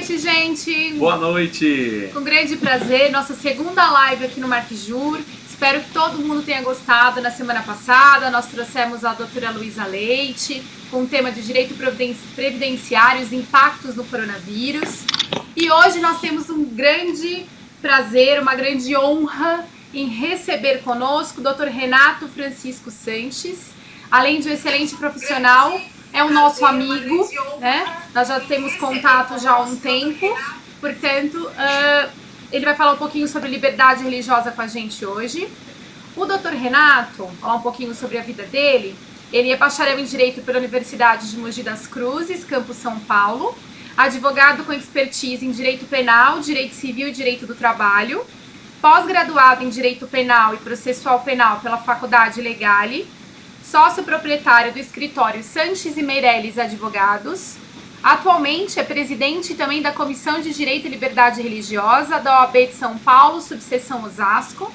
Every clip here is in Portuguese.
noite, gente! Boa noite! Com grande prazer, nossa segunda live aqui no Marquijur. Espero que todo mundo tenha gostado. Na semana passada, nós trouxemos a doutora Luísa Leite com o tema de direito previdenciário, os impactos do coronavírus. E hoje nós temos um grande prazer, uma grande honra em receber conosco o Dr. Renato Francisco Sanches. Além de um excelente profissional, é o nosso amigo, né? Nós já temos contato já há um tempo, portanto, ele vai falar um pouquinho sobre liberdade religiosa com a gente hoje. O Dr. Renato, falar um pouquinho sobre a vida dele, ele é bacharel em Direito pela Universidade de Mogi das Cruzes, campus São Paulo, advogado com expertise em Direito Penal, Direito Civil e Direito do Trabalho, pós-graduado em Direito Penal e Processual Penal pela Faculdade Legale, sócio proprietário do escritório Sanches e Meirelles Advogados. Atualmente é presidente também da Comissão de Direito e Liberdade Religiosa da OAB de São Paulo, subseção Osasco,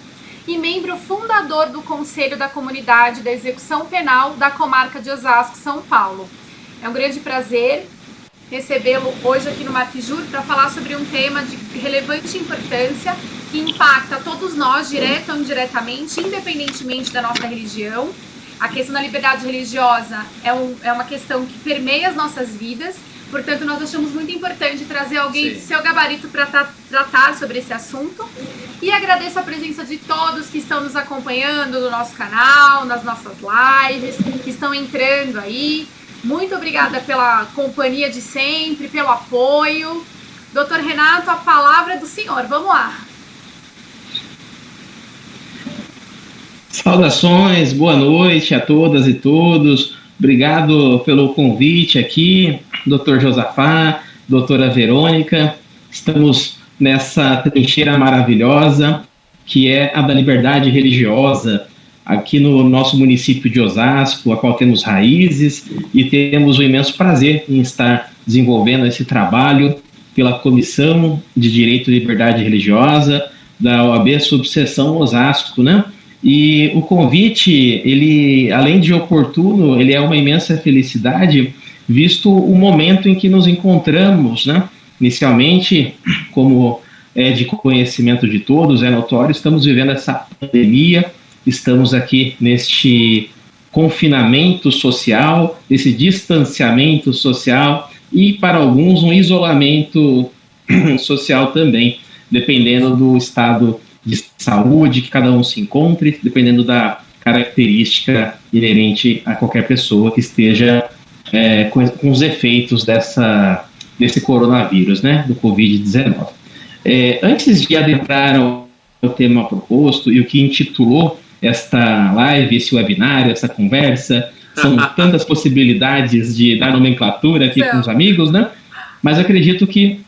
e membro fundador do Conselho da Comunidade da Execução Penal da Comarca de Osasco, São Paulo. É um grande prazer recebê-lo hoje aqui no Marquijur para falar sobre um tema de relevante importância que impacta todos nós, direta ou indiretamente, independentemente da nossa religião. A questão da liberdade religiosa é uma questão que permeia as nossas vidas, portanto nós achamos muito importante trazer alguém de seu gabarito para tratar sobre esse assunto. E agradeço a presença de todos que estão nos acompanhando no nosso canal, nas nossas lives, que estão entrando aí. Muito obrigada pela companhia de sempre, pelo apoio. Doutor Renato, a palavra é do senhor, vamos lá. Saudações, boa noite a todas e todos. Obrigado pelo convite aqui, Dr. Josafá, doutora Verônica. Estamos nessa trincheira maravilhosa que é a da liberdade religiosa, aqui no nosso município de Osasco, a qual temos raízes e temos o imenso prazer em estar desenvolvendo esse trabalho pela Comissão de Direito e Liberdade Religiosa da OAB Subseção Osasco, né? E o convite, ele, além de oportuno, ele é uma imensa felicidade, visto o momento em que nos encontramos, né? Inicialmente, como é de conhecimento de todos, é notório, estamos vivendo essa pandemia, estamos aqui neste confinamento social, esse distanciamento social e, para alguns, um isolamento social também, dependendo do estado de saúde que cada um se encontre, dependendo da característica inerente a qualquer pessoa que esteja com os efeitos desse coronavírus, né, do Covid-19. Antes de adentrar ao tema proposto e o que intitulou esta live, esse webinário, essa conversa, são tantas possibilidades de dar nomenclatura aqui com os amigos, né, mas acredito que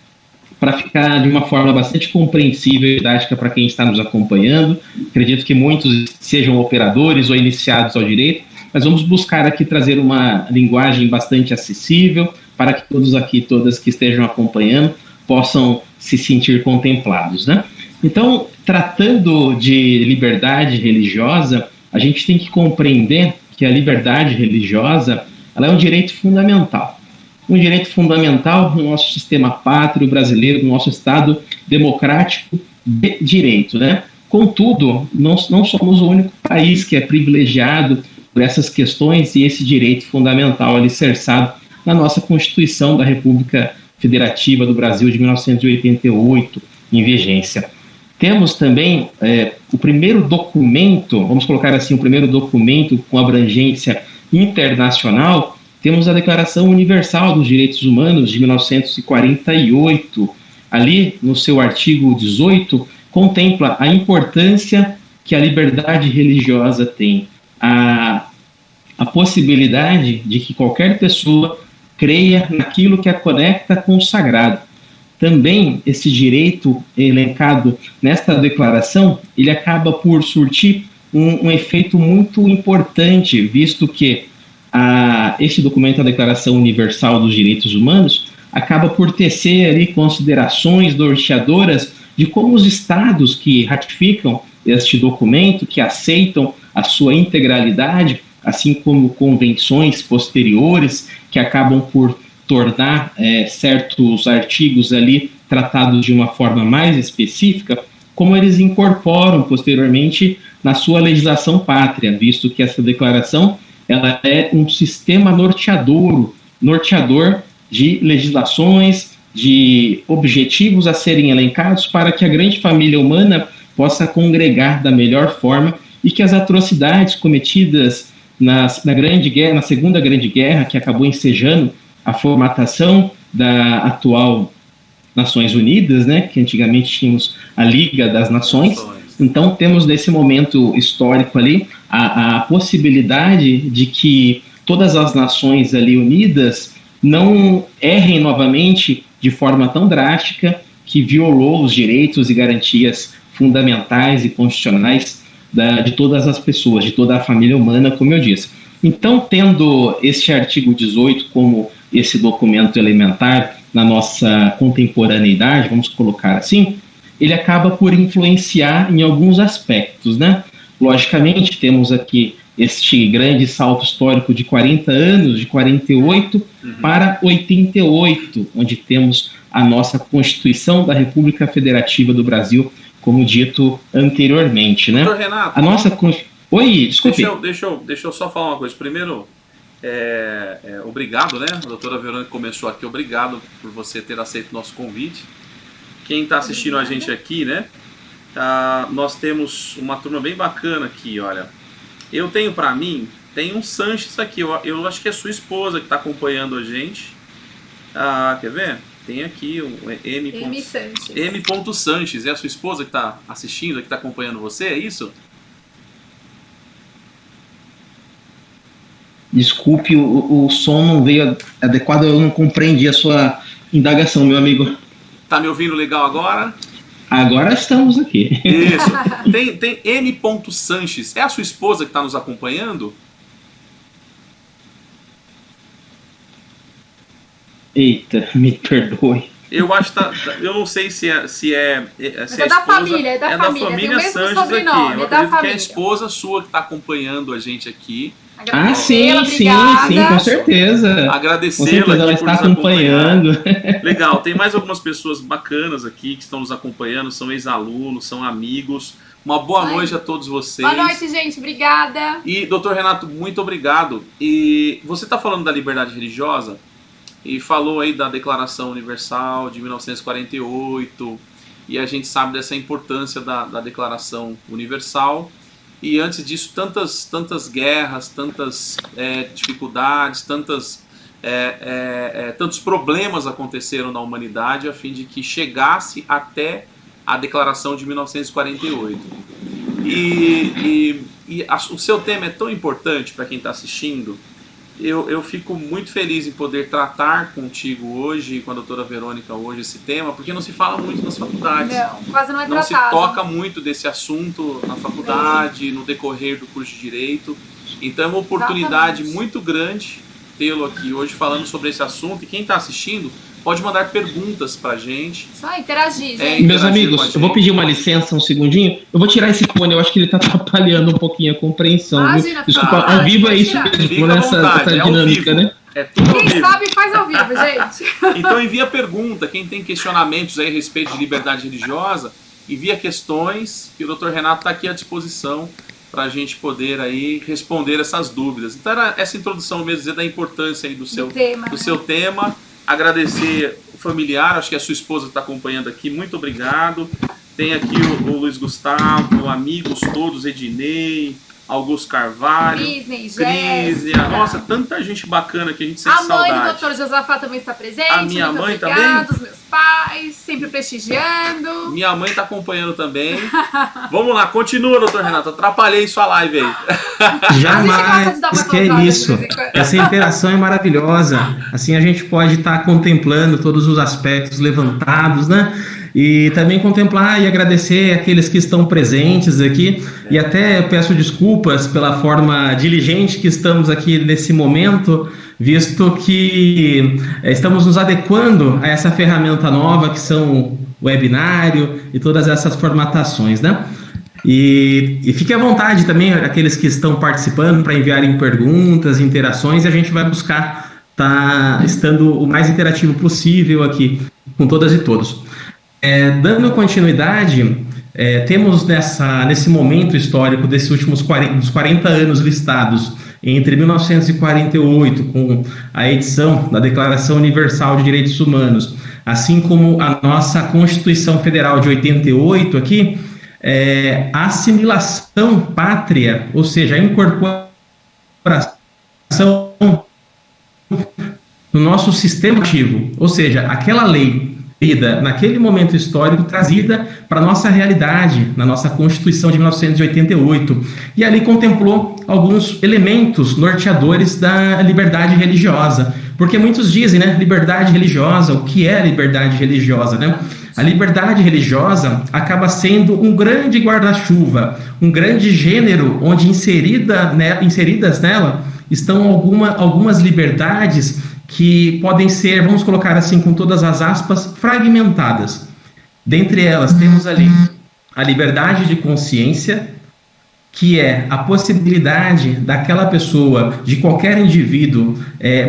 para ficar de uma forma bastante compreensível e didática para quem está nos acompanhando. Acredito que muitos sejam operadores ou iniciados ao direito, mas vamos buscar aqui trazer uma linguagem bastante acessível para que todos aqui, todas que estejam acompanhando, possam se sentir contemplados, né? Então, tratando de liberdade religiosa, a gente tem que compreender que a liberdade religiosa ela é um direito fundamental. Um direito fundamental no nosso sistema pátrio brasileiro, no nosso Estado democrático de direito, né? Contudo, não somos o único país que é privilegiado por essas questões e esse direito fundamental alicerçado na nossa Constituição da República Federativa do Brasil de 1988, em vigência. Temos também o primeiro documento, vamos colocar assim, o primeiro documento com abrangência internacional. Temos a Declaração Universal dos Direitos Humanos de 1948. Ali, no seu artigo 18, contempla a importância que a liberdade religiosa tem, a possibilidade de que qualquer pessoa creia naquilo que a conecta com o sagrado. Também esse direito elencado nesta declaração, ele acaba por surtir um efeito muito importante, visto que este documento, a Declaração Universal dos Direitos Humanos, acaba por tecer ali considerações norteadoras de como os estados que ratificam este documento, que aceitam a sua integralidade, assim como convenções posteriores que acabam por tornar certos artigos ali tratados de uma forma mais específica, como eles incorporam posteriormente na sua legislação pátria, visto que essa declaração ela é um sistema norteador de legislações, de objetivos a serem elencados para que a grande família humana possa congregar da melhor forma e que as atrocidades cometidas na Segunda Grande Guerra, que acabou ensejando a formatação da atual Nações Unidas, né, que antigamente tínhamos a Liga das Nações. Então temos nesse momento histórico ali a possibilidade de que todas as nações ali unidas não errem novamente de forma tão drástica que violou os direitos e garantias fundamentais e constitucionais de todas as pessoas, de toda a família humana, como eu disse. Então, tendo este artigo 18 como esse documento elementar na nossa contemporaneidade, vamos colocar assim, ele acaba por influenciar em alguns aspectos, né? Logicamente, temos aqui este grande salto histórico de 40 anos, de 48 para 88, onde temos a nossa Constituição da República Federativa do Brasil, como dito anteriormente, né? Doutor Renato, a nossa Oi, desculpe. Deixa eu só falar uma coisa. Primeiro, obrigado, né? A doutora Verônica começou aqui. Obrigado por você ter aceito o nosso convite. Quem está assistindo a gente aqui, né? Nós temos uma turma bem bacana aqui, olha. Eu tenho para mim, tem um Sanches aqui. Eu acho que é sua esposa que está acompanhando a gente. Quer ver? Tem aqui o M. Sanches. M. Sanches. É a sua esposa que está assistindo, que está acompanhando você, é isso? Desculpe, o som não veio adequado, eu não compreendi a sua indagação, meu amigo. Tá me ouvindo legal agora? Agora estamos aqui. Isso. Tem M. Sanches. É a sua esposa que está nos acompanhando? Eita, me perdoe. Eu acho que eu não sei se é da família, é da família Sanches aqui. Eu acredito que é a esposa sua que está acompanhando a gente aqui. Sim, com certeza. Agradecê-la ela está acompanhando. Legal, tem mais algumas pessoas bacanas aqui que estão nos acompanhando, são ex-alunos, são amigos. Uma boa noite a todos vocês. Boa noite, gente, obrigada. E, doutor Renato, muito obrigado. E você está falando da liberdade religiosa e falou aí da Declaração Universal de 1948, e a gente sabe dessa importância da Declaração Universal. E antes disso, tantas guerras, tantas dificuldades, tantos problemas aconteceram na humanidade a fim de que chegasse até a Declaração de 1948. O seu tema é tão importante para quem está assistindo. Eu fico muito feliz em poder tratar contigo hoje e com a doutora Verônica hoje esse tema, porque não se fala muito nas faculdades. Não, quase não é tratado. Não se toca muito desse assunto na faculdade, no decorrer do curso de Direito. Então é uma oportunidade muito grande tê-lo aqui hoje falando sobre esse assunto. E quem está assistindo pode mandar perguntas para a gente. Só interagir, gente. Meus amigos, eu vou pedir uma licença um segundinho. Eu vou tirar esse fone, eu acho que ele está atrapalhando um pouquinho a compreensão. Imagina, desculpa, ao vivo é isso mesmo, nessa dinâmica, né? Quem sabe faz ao vivo, gente. Então envia pergunta, quem tem questionamentos aí a respeito de liberdade religiosa, envia questões, que o Dr. Renato está aqui à disposição para a gente poder aí responder essas dúvidas. Então era essa introdução mesmo, dizer da importância aí do seu tema. Agradecer o familiar, acho que a sua esposa está acompanhando aqui, muito obrigado. Tem aqui o Luiz Gustavo, amigos todos, Ednei, Augusto Carvalho, Cris, nossa, tanta gente bacana que a gente sente saudade. A mãe do Dr. Josafá também está presente. A minha mãe também. Os meus pais, sempre prestigiando. Minha mãe está acompanhando também. Vamos lá, continua, doutor Renato. Atrapalhei sua live aí. Jamais, que é isso. Essa interação é maravilhosa. Assim a gente pode estar contemplando todos os aspectos levantados, né? E também contemplar e agradecer aqueles que estão presentes aqui. E até peço desculpas pela forma diligente que estamos aqui nesse momento, visto que estamos nos adequando a essa ferramenta nova que são o webinário e todas essas formatações, né? E fique à vontade também, aqueles que estão participando, para enviarem perguntas, interações, e a gente vai buscar estar estando o mais interativo possível aqui com todas e todos. Dando continuidade, temos nesse momento histórico desses últimos 40 anos listados, entre 1948, com a edição da Declaração Universal de Direitos Humanos, assim como a nossa Constituição Federal de 88 aqui, a assimilação pátria, ou seja, a incorporação no nosso sistema ativo, ou seja, aquela lei vida naquele momento histórico trazida para a nossa realidade, na nossa Constituição de 1988, e ali contemplou alguns elementos norteadores da liberdade religiosa, porque muitos dizem, né, liberdade religiosa, o que é liberdade religiosa, né? A liberdade religiosa acaba sendo um grande guarda-chuva, um grande gênero onde inseridas nela estão algumas liberdades que podem ser, vamos colocar assim com todas as aspas, fragmentadas. Dentre elas temos ali a liberdade de consciência, que é a possibilidade daquela pessoa, de qualquer indivíduo,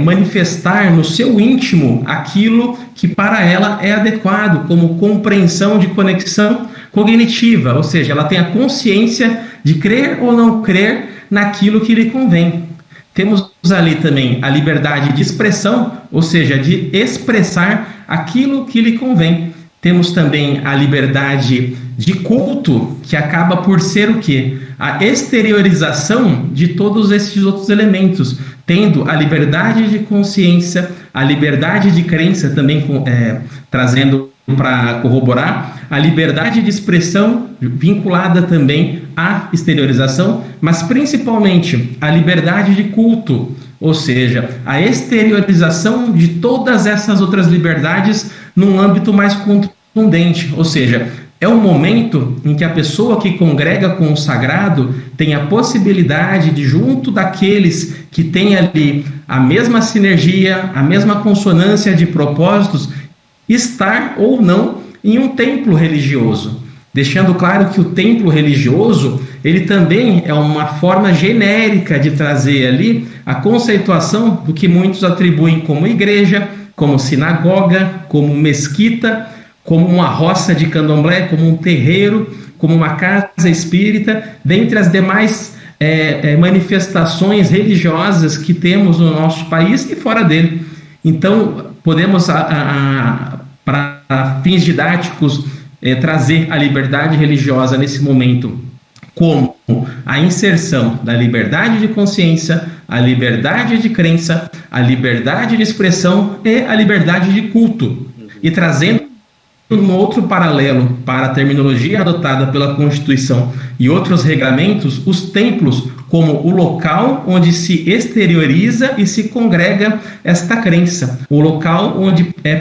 manifestar no seu íntimo aquilo que para ela é adequado, como compreensão de conexão cognitiva, ou seja, ela tem a consciência de crer ou não crer naquilo que lhe convém. Temos ali também a liberdade de expressão, ou seja, de expressar aquilo que lhe convém. Temos também a liberdade de culto, que acaba por ser o quê? A exteriorização de todos esses outros elementos, tendo a liberdade de consciência, a liberdade de crença também trazendo para corroborar, a liberdade de expressão vinculada também à exteriorização, mas principalmente a liberdade de culto, ou seja, a exteriorização de todas essas outras liberdades num âmbito mais contundente, ou seja, é um momento em que a pessoa que congrega com o sagrado tem a possibilidade de, junto daqueles que têm ali a mesma sinergia, a mesma consonância de propósitos, estar ou não em um templo religioso. Deixando claro que o templo religioso, ele também é uma forma genérica de trazer ali a conceituação do que muitos atribuem como igreja, como sinagoga, como mesquita, como uma roça de candomblé, como um terreiro, como uma casa espírita, dentre as demais manifestações religiosas que temos no nosso país e fora dele. Então, podemos, para fins didáticos, trazer a liberdade religiosa nesse momento como a inserção da liberdade de consciência, a liberdade de crença, a liberdade de expressão e a liberdade de culto. E trazendo um outro paralelo para a terminologia adotada pela Constituição e outros regramentos, os templos como o local onde se exterioriza e se congrega esta crença, o local onde é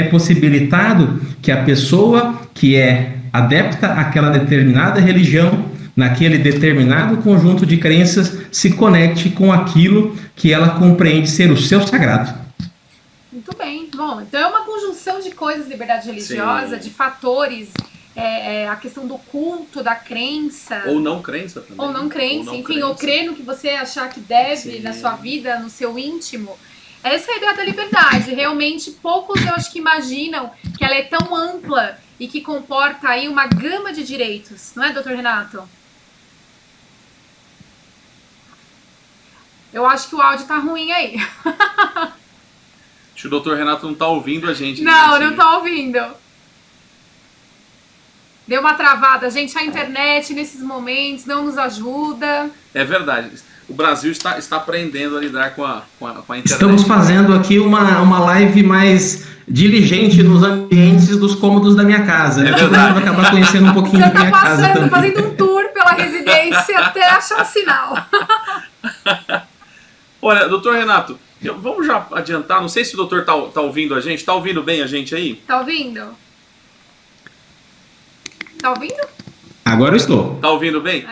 possibilitado que a pessoa que é adepta àquela determinada religião, naquele determinado conjunto de crenças, se conecte com aquilo que ela compreende ser o seu sagrado. Muito bem. Bom, então é uma conjunção de coisas, liberdade religiosa, de fatores, a questão do culto, da crença. Ou não crença também. Ou não crença, enfim, ou crer no que você achar que deve na sua vida, no seu íntimo. Essa é a ideia da liberdade. Realmente, poucos eu acho que imaginam que ela é tão ampla e que comporta aí uma gama de direitos. Não é, doutor Renato? Eu acho que o áudio tá ruim aí. Acho que o doutor Renato não está ouvindo a gente. Não está ouvindo. Deu uma travada. Gente, a internet nesses momentos não nos ajuda. É verdade. O Brasil está aprendendo a lidar com a internet. Estamos fazendo aqui uma live mais diligente nos ambientes dos cômodos da minha casa. É verdade. Vai acabar conhecendo um pouquinho da minha casa também. Fazendo um tour pela residência até achar um sinal. Olha, doutor Renato, vamos já adiantar, não sei se o doutor tá ouvindo a gente, está ouvindo bem a gente aí? Tá ouvindo? Tá ouvindo? Agora eu estou. Tá ouvindo bem?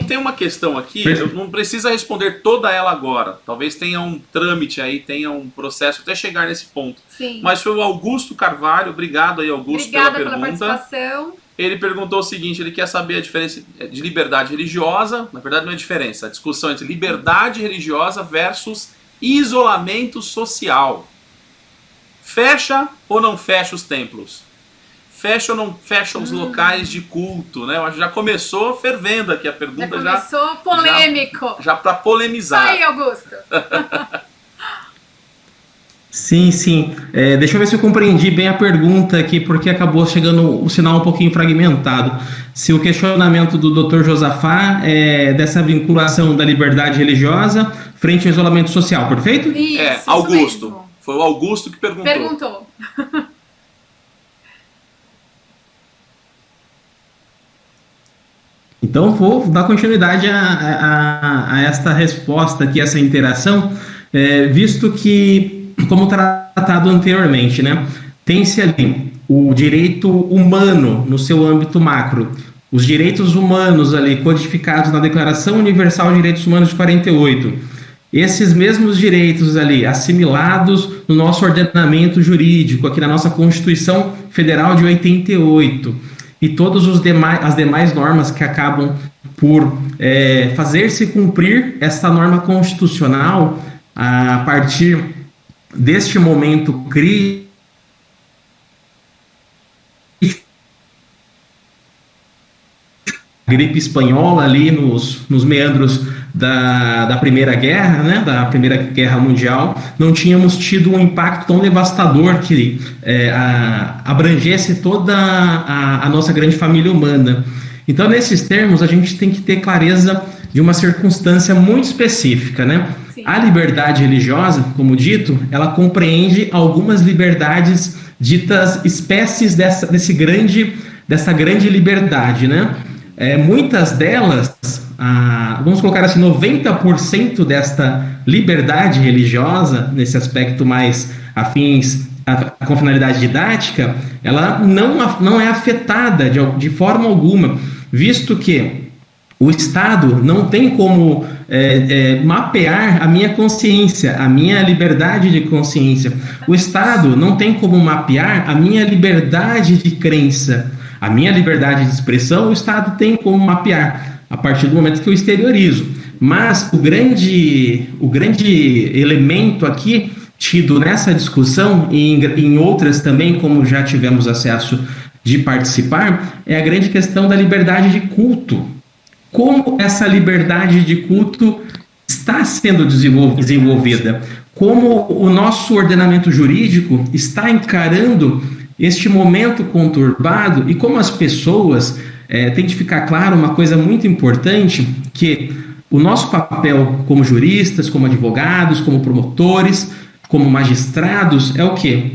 Tem uma questão aqui, não precisa responder toda ela agora, talvez tenha um trâmite aí, tenha um processo até chegar nesse ponto. Sim. Mas foi o Augusto Carvalho, obrigado aí Augusto Obrigada pela pergunta. Participação. Ele perguntou o seguinte, ele quer saber a diferença de liberdade religiosa, na verdade não é diferença, a discussão entre liberdade religiosa versus Isolamento social. Fecha ou não fecha os templos? Fecha ou não fecha os locais de culto, né? Já começou fervendo aqui a pergunta. Já começou polêmico. Já para polemizar. Isso aí, Augusto. Sim. Deixa eu ver se eu compreendi bem a pergunta aqui, porque acabou chegando o sinal um pouquinho fragmentado. Se o questionamento do Dr. Josafá é dessa vinculação da liberdade religiosa frente ao isolamento social, perfeito? Isso, Augusto. Mesmo. Foi o Augusto que perguntou. Então, vou dar continuidade a esta resposta aqui, essa interação, visto que, como tratado anteriormente, né, tem-se ali o direito humano no seu âmbito macro, os direitos humanos ali codificados na Declaração Universal de Direitos Humanos de 48, esses mesmos direitos ali assimilados no nosso ordenamento jurídico, aqui na nossa Constituição Federal de 88, e todas as demais normas que acabam por fazer-se cumprir essa norma constitucional a partir deste momento crítico, gripe espanhola ali nos meandros da Primeira Guerra, né, da Primeira Guerra Mundial, não tínhamos tido um impacto tão devastador que abrangesse toda a nossa grande família humana. Então, nesses termos, a gente tem que ter clareza de uma circunstância muito específica, né? Sim. A liberdade religiosa, como dito, ela compreende algumas liberdades ditas espécies dessa grande liberdade, né? Muitas delas, vamos colocar assim, 90% desta liberdade religiosa, nesse aspecto mais afins com finalidade didática, ela não é afetada de forma alguma, visto que o Estado não tem como mapear a minha consciência, a minha liberdade de consciência. O Estado não tem como mapear a minha liberdade de crença. A minha liberdade de expressão, o Estado tem como mapear, a partir do momento que eu exteriorizo. Mas o grande elemento aqui, tido nessa discussão, e em outras também, como já tivemos acesso de participar, é a grande questão da liberdade de culto. Como essa liberdade de culto está sendo desenvolvida? Como o nosso ordenamento jurídico está encarando este momento conturbado e como as pessoas tem de ficar claro uma coisa muito importante, que o nosso papel como juristas, como advogados, como promotores, como magistrados é o quê?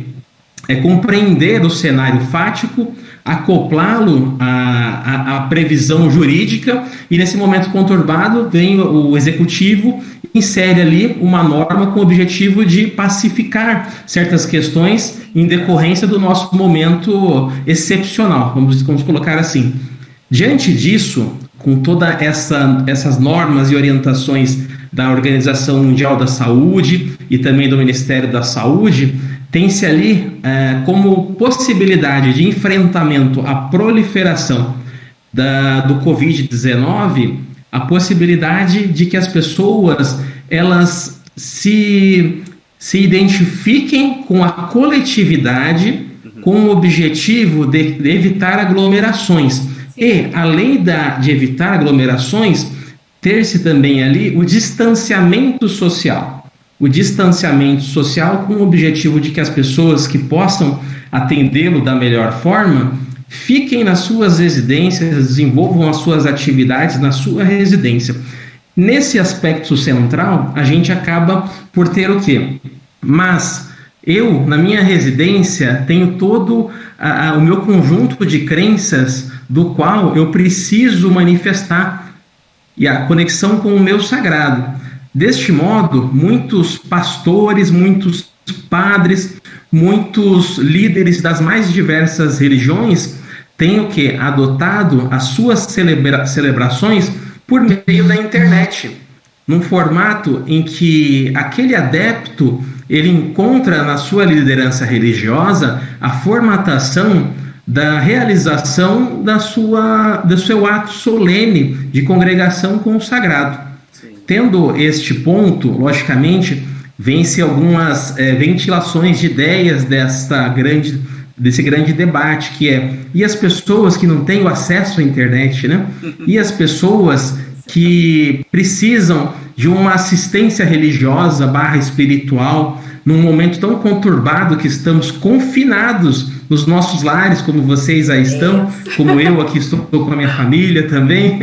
É compreender o cenário fático, acoplá-lo à previsão jurídica, e nesse momento conturbado vem o executivo e insere ali uma norma com o objetivo de pacificar certas questões em decorrência do nosso momento excepcional, vamos colocar assim. Diante disso, com todas essas normas e orientações da Organização Mundial da Saúde e também do Ministério da Saúde, tem-se ali como possibilidade de enfrentamento à proliferação do Covid-19, a possibilidade de que as pessoas elas se identifiquem com a coletividade, com o objetivo de evitar aglomerações. E, além de evitar aglomerações, ter-se também ali o distanciamento social. O distanciamento social com o objetivo de que as pessoas que possam atendê-lo da melhor forma fiquem nas suas residências, desenvolvam as suas atividades na sua residência. Nesse aspecto central, a gente acaba por ter o quê? Mas eu, na minha residência, tenho todo o meu conjunto de crenças do qual eu preciso manifestar e a conexão com o meu sagrado. Deste modo, muitos pastores, muitos padres, muitos líderes das mais diversas religiões têm o quê? Adotado as suas celebrações por meio da internet, num formato em que aquele adepto ele encontra na sua liderança religiosa a formatação da realização do seu ato solene de congregação com o sagrado. Sim. Tendo este ponto, logicamente, vence algumas ventilações de ideias desse grande debate, que é: e as pessoas que não têm o acesso à internet, né? E as pessoas que precisam de uma assistência religiosa / espiritual num momento tão conturbado que estamos confinados nos nossos lares, como vocês aí estão, como eu aqui estou com a minha família também,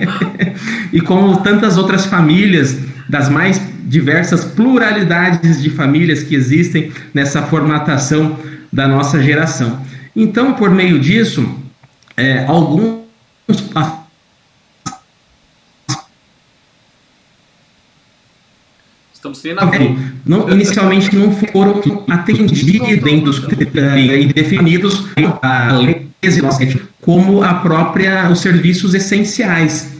e como tantas outras famílias das mais diversas pluralidades de famílias que existem nessa formatação da nossa geração. Então, por meio disso, alguns inicialmente não foram atendidos e definidos a lei como os serviços essenciais.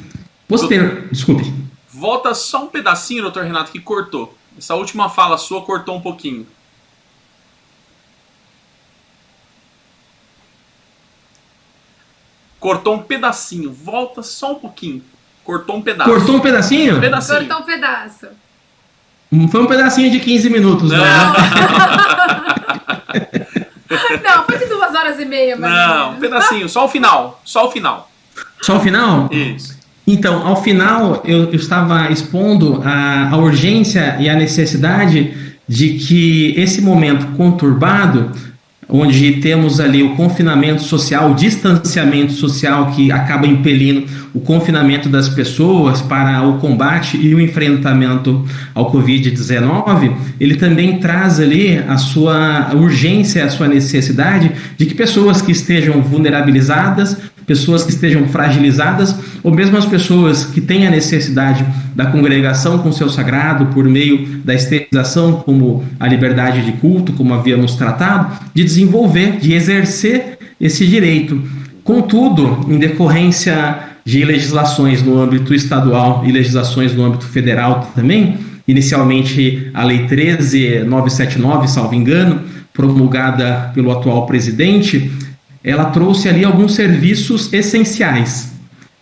Desculpe. Volta só um pedacinho, doutor Renato, que cortou. Essa última fala sua cortou um pouquinho. Cortou um pedacinho. Volta só um pouquinho. Cortou um pedaço. Cortou um pedacinho? Cortou um pedaço. Foi um pedacinho de 15 minutos. Não, não, foi de 2h30. Não, um pedacinho. Só o final. Só o final. Só o final? Isso. Então, ao final, eu estava expondo a urgência e a necessidade de que esse momento conturbado, onde temos ali o confinamento social, o distanciamento social que acaba impelindo o confinamento das pessoas para o combate e o enfrentamento ao Covid-19, ele também traz ali a sua urgência, a sua necessidade de que pessoas que estejam vulnerabilizadas, pessoas que estejam fragilizadas, ou mesmo as pessoas que têm a necessidade da congregação com o seu sagrado por meio da esterilização, como a liberdade de culto, como havíamos tratado, de desenvolver, de exercer esse direito. Contudo, em decorrência de legislações no âmbito estadual e legislações no âmbito federal também, inicialmente a Lei 13.979, salvo engano, promulgada pelo atual presidente, ela trouxe ali alguns serviços essenciais.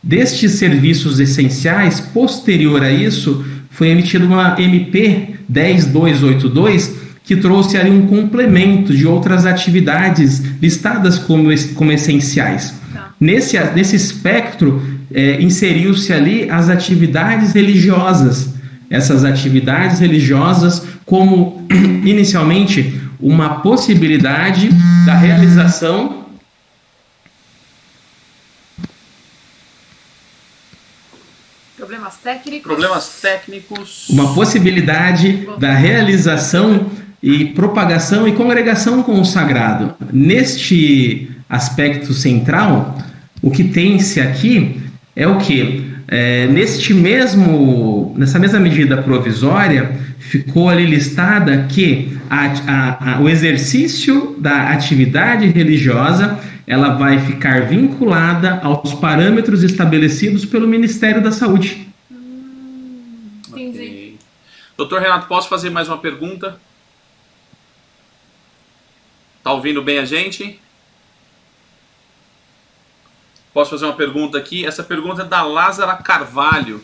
Destes serviços essenciais, posterior a isso, foi emitida uma MP 10.282, que trouxe ali um complemento de outras atividades listadas como essenciais. Nesse espectro, inseriu-se ali as atividades religiosas. Essas atividades religiosas como, inicialmente, uma possibilidade da realização Problemas técnicos. Uma possibilidade da realização e propagação e congregação com o sagrado. Neste aspecto central, o que tem-se aqui é o que? Nessa mesma medida provisória, ficou ali listada que o exercício da atividade religiosa ela vai ficar vinculada aos parâmetros estabelecidos pelo Ministério da Saúde. Entendi. Okay. Doutor Renato, posso fazer mais uma pergunta? Tá ouvindo bem a gente? Posso fazer uma pergunta aqui? Essa pergunta é da Lázara Carvalho.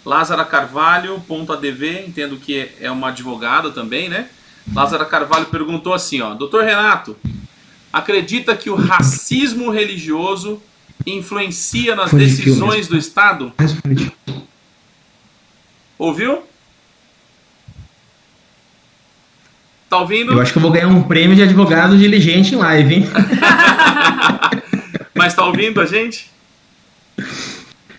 Lázara Carvalho.adv, entendo que é uma advogada também, né? Lázara Carvalho perguntou assim, ó: Doutor Renato, acredita que o racismo religioso influencia nas decisões do Estado? Ouviu? Tá ouvindo? Eu acho que eu vou ganhar um prêmio de advogado diligente em live, hein? Mas tá ouvindo a gente?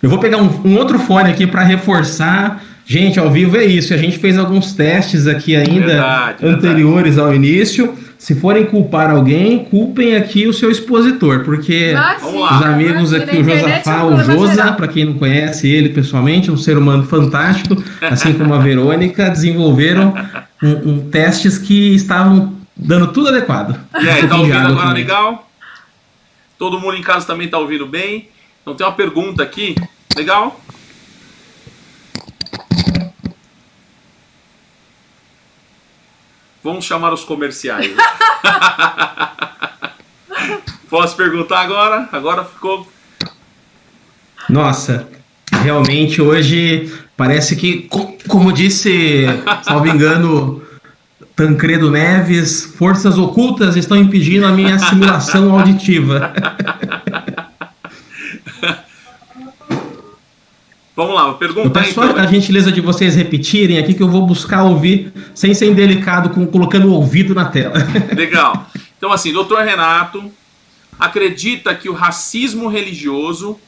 Eu vou pegar um outro fone aqui para reforçar. Gente, ao vivo é isso. A gente fez alguns testes aqui ainda anteriores ao início. Se forem culpar alguém, culpem aqui o seu expositor, porque os amigos aqui, o Josafá, o Josa, para quem não conhece ele pessoalmente, um ser humano fantástico, assim como a Verônica, desenvolveram testes que estavam dando tudo adequado. E aí, tá ouvindo agora legal? Todo mundo em casa também tá ouvindo bem? Então tem uma pergunta aqui, legal? Vamos chamar os comerciais. Posso perguntar agora? Agora ficou... Nossa, realmente hoje parece que, como disse, salvo engano, Tancredo Neves, forças ocultas estão impedindo a minha simulação auditiva. Vamos lá, vou perguntar. Eu peço só a gentileza de vocês repetirem aqui que eu vou buscar ouvir sem ser indelicado, colocando o ouvido na tela. Legal. Então, assim, doutor Renato acredita que o racismo religioso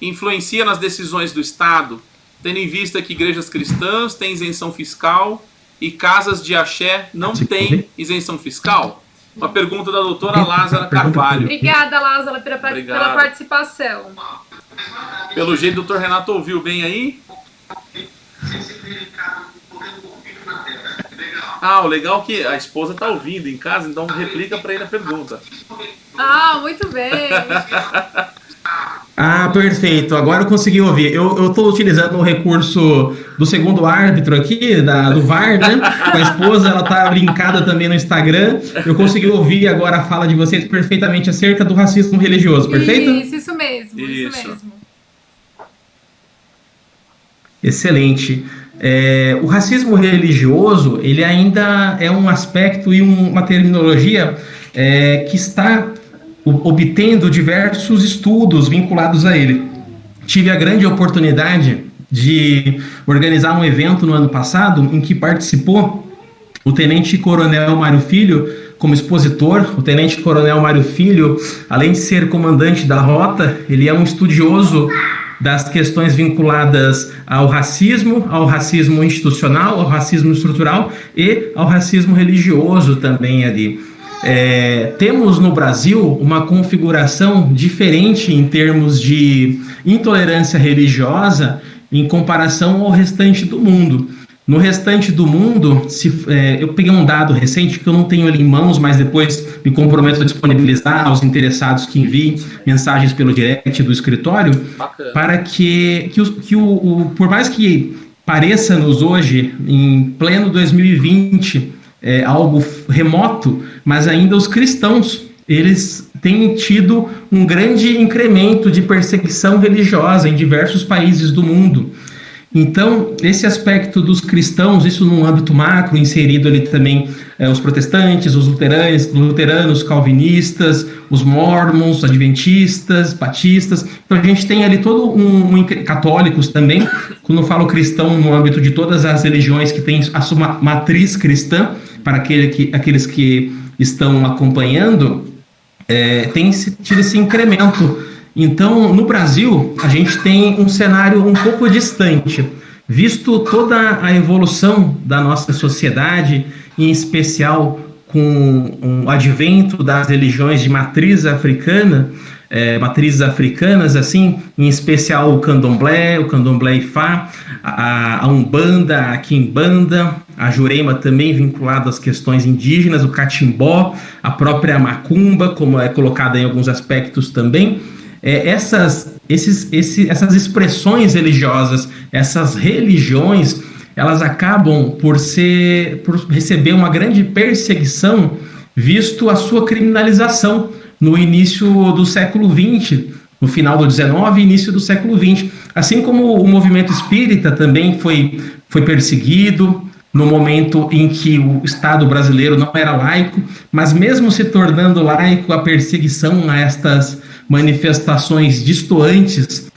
influencia nas decisões do Estado, tendo em vista que igrejas cristãs têm isenção fiscal e casas de axé não têm isenção fiscal? Uma pergunta da doutora Lázara Carvalho. Obrigada, Lázara, pela participação. Pelo jeito, o doutor Renato ouviu bem aí? O legal é que a esposa está ouvindo em casa, então replica para ele a pergunta. Muito bem. Perfeito. Agora eu consegui ouvir. Eu estou utilizando o recurso do segundo árbitro aqui, do VAR, né? Com a esposa, ela está brincada também no Instagram. Eu consegui ouvir agora a fala de vocês perfeitamente acerca do racismo religioso, perfeito? Isso mesmo. Excelente. O racismo religioso, ele ainda é um aspecto e uma terminologia que está obtendo diversos estudos vinculados a ele. Tive a grande oportunidade de organizar um evento no ano passado em que participou o Tenente Coronel Mário Filho como expositor. O Tenente Coronel Mário Filho, além de ser comandante da rota, ele é um estudioso das questões vinculadas ao racismo institucional, ao racismo estrutural e ao racismo religioso também ali. Temos no Brasil uma configuração diferente em termos de intolerância religiosa em comparação ao restante do mundo. No restante do mundo, eu peguei um dado recente que eu não tenho ali em mãos, mas depois me comprometo a disponibilizar aos interessados que enviem mensagens pelo direct do escritório. Bacana. Para que por mais que pareça-nos hoje, em pleno 2020, algo remoto, mas ainda os cristãos, eles têm tido um grande incremento de perseguição religiosa em diversos países do mundo. Então, esse aspecto dos cristãos, isso num âmbito macro, inserido ali também os protestantes, os luteranos, calvinistas, os mormons, adventistas, batistas. Então, a gente tem ali todo católicos também, quando eu falo cristão no âmbito de todas as religiões que têm a sua matriz cristã, para aqueles que estão acompanhando, tem tido esse incremento. Então, no Brasil, a gente tem um cenário um pouco distante, visto toda a evolução da nossa sociedade, em especial com o advento das religiões de matriz africana, matrizes africanas, assim, em especial o candomblé Ifá, a Umbanda, a Quimbanda, a Jurema também vinculado às questões indígenas, o catimbó, a própria macumba, como é colocada em alguns aspectos também. Essas expressões religiosas, essas religiões, elas acabam por receber uma grande perseguição, visto a sua criminalização no início do século XX, no final do XIX e início do século XX. Assim como o movimento espírita também foi perseguido, no momento em que o Estado brasileiro não era laico, mas mesmo se tornando laico, a perseguição a estas manifestações distoantes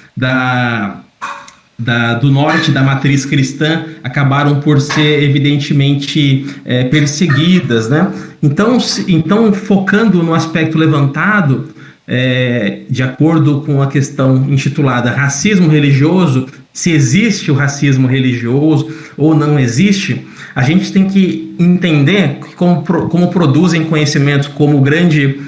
do norte da matriz cristã acabaram por ser evidentemente perseguidas, né? Então, focando no aspecto levantado, de acordo com a questão intitulada racismo religioso, se existe o racismo religioso ou não existe, a gente tem que entender como produzem conhecimentos como o grande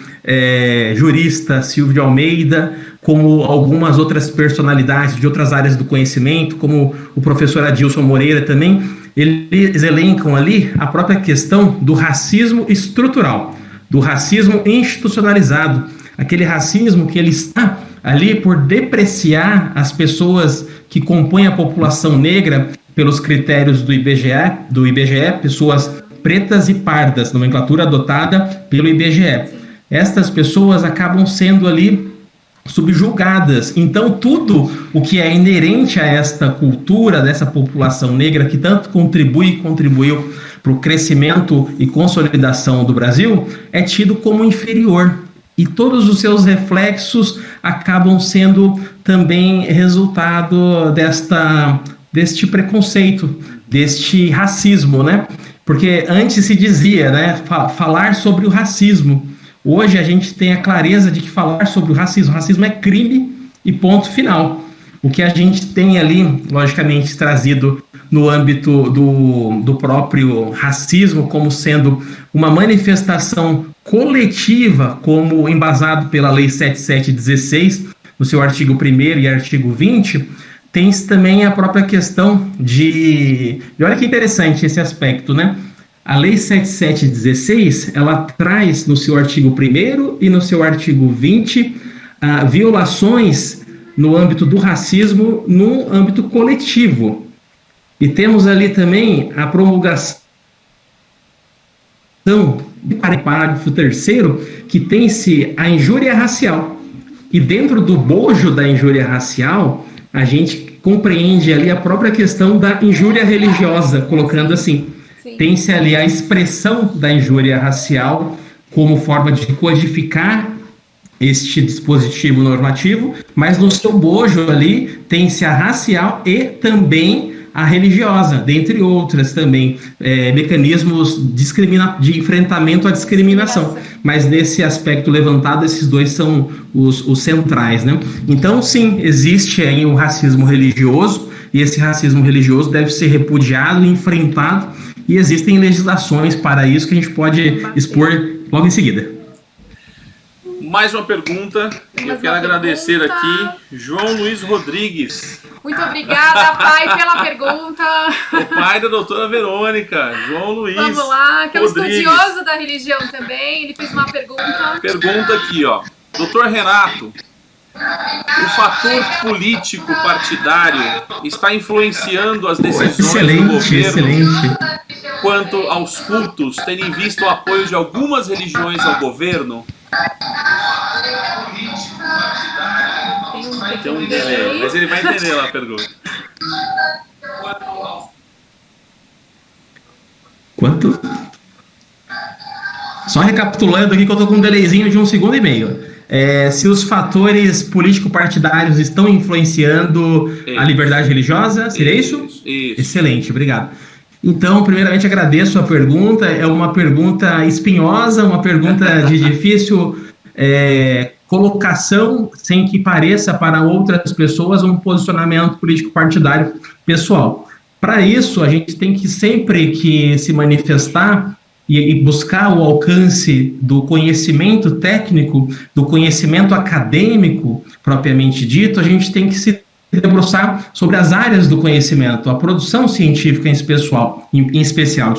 jurista Silvio de Almeida, como algumas outras personalidades de outras áreas do conhecimento, como o professor Adilson Moreira também, eles elencam ali a própria questão do racismo estrutural, do racismo institucionalizado, aquele racismo que ele está ali por depreciar as pessoas que compõem a população negra pelos critérios do IBGE, pessoas pretas e pardas, nomenclatura adotada pelo IBGE. Estas pessoas acabam sendo ali subjugadas. Então, tudo o que é inerente a esta cultura dessa população negra que tanto contribuiu para o crescimento e consolidação do Brasil é tido como inferior. E todos os seus reflexos acabam sendo também resultado deste preconceito, deste racismo, né? Porque antes se dizia, né, falar sobre o racismo. Hoje a gente tem a clareza de que falar sobre o racismo é crime e ponto final. O que a gente tem ali, logicamente, trazido no âmbito do próprio racismo como sendo uma manifestação coletiva, como embasado pela Lei 7716, no seu artigo 1º e artigo 20, tem também a própria questão de... E olha que interessante esse aspecto, né? A Lei 7716, ela traz no seu artigo 1º e no seu artigo 20 violações no âmbito do racismo no âmbito coletivo. E temos ali também a promulgação do parágrafo 3º, que tem-se a injúria racial. E dentro do bojo da injúria racial, a gente compreende ali a própria questão da injúria religiosa, colocando assim, tem-se ali a expressão da injúria racial como forma de codificar este dispositivo normativo, mas no seu bojo ali tem-se a racial e também a religiosa, dentre outras também, mecanismos de enfrentamento à discriminação. Mas nesse aspecto levantado, esses dois são os centrais, né? Então, sim, existe aí o racismo religioso, e esse racismo religioso deve ser repudiado e enfrentado, e existem legislações para isso que a gente pode expor logo em seguida. Mais uma pergunta, eu quero agradecer aqui, João Luiz Rodrigues. Muito obrigada, pai, pela pergunta. O pai da doutora Verônica, João Luiz Vamos lá, que é um Rodrigues. estudioso da religião também, ele fez uma pergunta. Pergunta aqui, ó. Doutor Renato, o fator político partidário está influenciando as decisões do governo quanto aos cultos, tendo em vista o apoio de algumas religiões ao governo? Tem um delay, mas ele vai entender lá a pergunta. Quanto? Só recapitulando aqui que eu estou com um delayzinho de 1,5 segundos. Se os fatores político-partidários estão influenciando a liberdade religiosa, seria isso? Isso. Excelente, obrigado. Então, primeiramente, agradeço a pergunta. É uma pergunta espinhosa, uma pergunta de difícil colocação, sem que pareça para outras pessoas um posicionamento político-partidário pessoal. Para isso, a gente tem que sempre que se manifestar e buscar o alcance do conhecimento técnico, do conhecimento acadêmico, propriamente dito, a gente tem que se debruçar sobre as áreas do conhecimento, a produção científica em especial.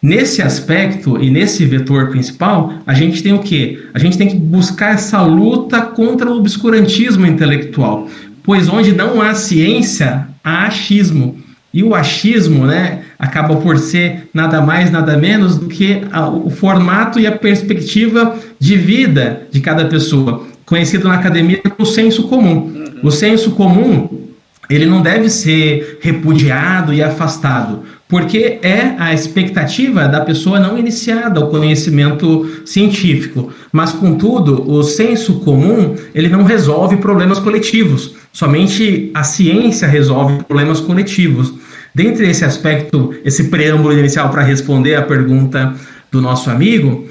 Nesse aspecto e nesse vetor principal, a gente tem o quê? A gente tem que buscar essa luta contra o obscurantismo intelectual, pois onde não há ciência, há achismo. E o achismo, né, acaba por ser nada mais, nada menos do que o formato e a perspectiva de vida de cada pessoa, conhecido na academia como senso comum. O senso comum, ele não deve ser repudiado e afastado, porque é a expectativa da pessoa não iniciada ao conhecimento científico. Mas, contudo, o senso comum, ele não resolve problemas coletivos. Somente a ciência resolve problemas coletivos. Dentre esse aspecto, esse preâmbulo inicial para responder a pergunta do nosso amigo,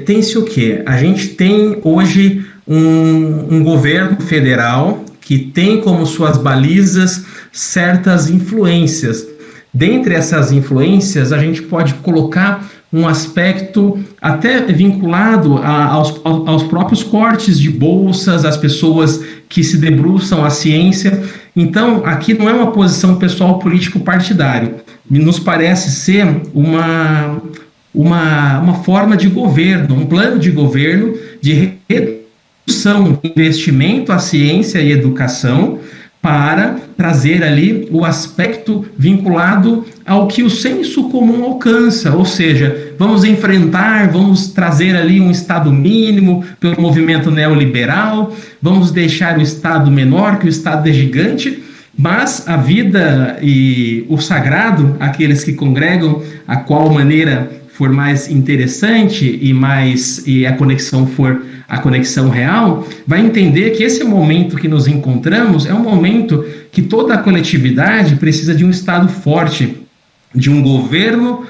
tem-se o quê? A gente tem hoje um governo federal que tem como suas balizas certas influências. Dentre essas influências, a gente pode colocar um aspecto até vinculado aos próprios cortes de bolsas, as pessoas que se debruçam à ciência. Então, aqui não é uma posição pessoal político-partidário. Nos parece ser uma forma de governo, um plano de governo de redução do investimento à ciência e educação, para trazer ali o aspecto vinculado ao que o senso comum alcança, ou seja, vamos trazer ali um Estado mínimo pelo movimento neoliberal, vamos deixar o Estado menor, que o Estado é gigante, mas a vida e o sagrado, aqueles que congregam, a qual maneira for mais interessante e a conexão for a conexão real, vai entender que esse momento que nos encontramos é um momento que toda a coletividade precisa de um Estado forte, de um governo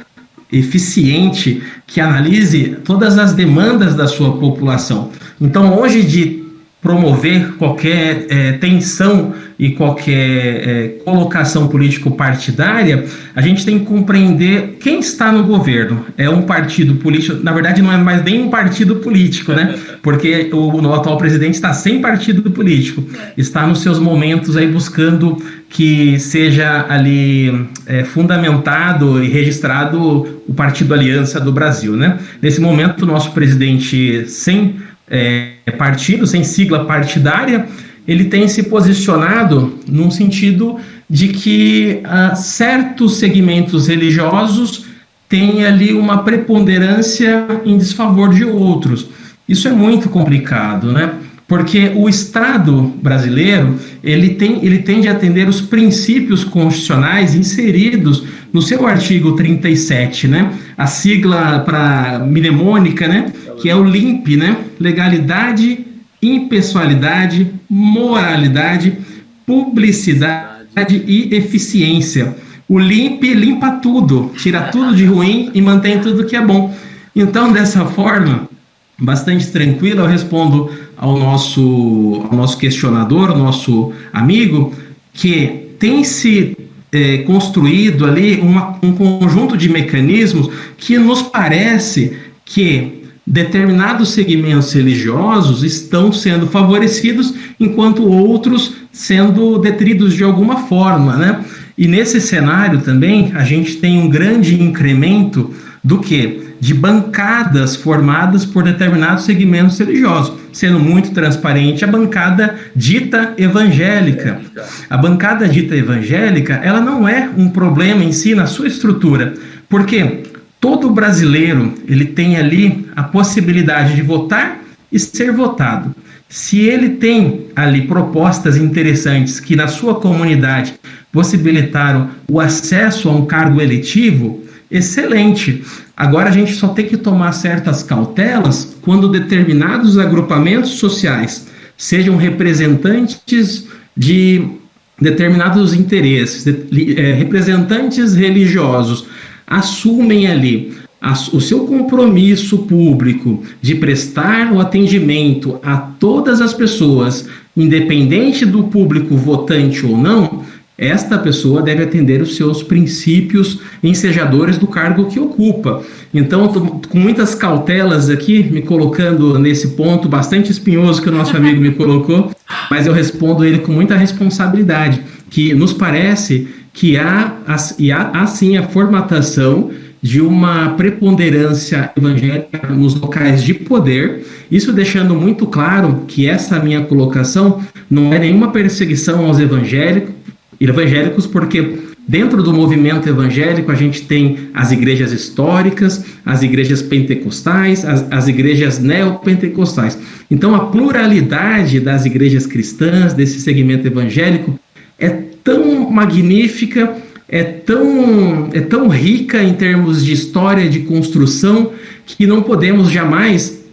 eficiente, que analise todas as demandas da sua população. Então, longe de promover qualquer tensão e qualquer colocação político-partidária, a gente tem que compreender quem está no governo. É um partido político, na verdade não é mais nem um partido político, né? Porque o atual presidente está sem partido político, está nos seus momentos aí buscando que seja ali fundamentado e registrado o Partido Aliança do Brasil, né? Nesse momento, o nosso presidente sem partido, sem sigla partidária, ele tem se posicionado num sentido de que certos segmentos religiosos têm ali uma preponderância em desfavor de outros. Isso é muito complicado, né? Porque o Estado brasileiro, ele tende a atender os princípios constitucionais inseridos no seu artigo 37, né? A sigla mnemônica, né? Que é o LIMP, né? Legalidade, impessoalidade, moralidade, publicidade e eficiência. O LIMP limpa tudo, tira tudo de ruim e mantém tudo que é bom. Então, dessa forma, bastante tranquilo, eu respondo ao nosso questionador, ao nosso amigo, que tem se construído ali um conjunto de mecanismos que nos parece que determinados segmentos religiosos estão sendo favorecidos, enquanto outros sendo detritos de alguma forma, né? E nesse cenário também a gente tem um grande incremento do quê? De bancadas formadas por determinados segmentos religiosos, sendo muito transparente a bancada dita evangélica. A bancada dita evangélica, ela não é um problema em si na sua estrutura, porque todo brasileiro, ele tem ali a possibilidade de votar e ser votado. Se ele tem ali propostas interessantes que na sua comunidade possibilitaram o acesso a um cargo eletivo, excelente. Agora a gente só tem que tomar certas cautelas quando determinados agrupamentos sociais sejam representantes de determinados interesses, representantes religiosos, assumem ali o seu compromisso público de prestar o atendimento a todas as pessoas, independente do público votante ou não, esta pessoa deve atender os seus princípios ensejadores do cargo que ocupa. Então, estou com muitas cautelas aqui, me colocando nesse ponto bastante espinhoso que o nosso amigo me colocou, mas eu respondo ele com muita responsabilidade, que nos parece que há sim a formatação de uma preponderância evangélica nos locais de poder, isso deixando muito claro que essa minha colocação não é nenhuma perseguição aos evangélicos, porque dentro do movimento evangélico a gente tem as igrejas históricas, as igrejas pentecostais, as igrejas neopentecostais. Então a pluralidade das igrejas cristãs, desse segmento evangélico, é tão magnífica, é tão rica em termos de história, de construção, que não podemos jamais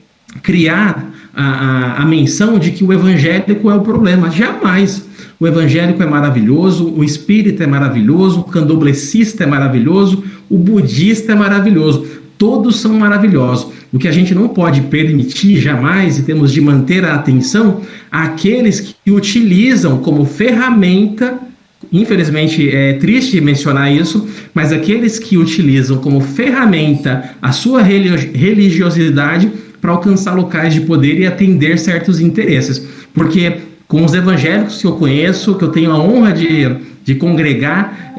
criar a menção de que o evangélico é o problema. Jamais. O evangélico é maravilhoso, o espírita é maravilhoso, o candomblessista é maravilhoso, o budista é maravilhoso. Todos são maravilhosos. O que a gente não pode permitir jamais, e temos de manter a atenção, àqueles que utilizam como ferramenta, infelizmente é triste mencionar isso, mas aqueles que utilizam como ferramenta a sua religiosidade para alcançar locais de poder e atender certos interesses. Porque com os evangélicos que eu conheço, que eu tenho a honra de congregar,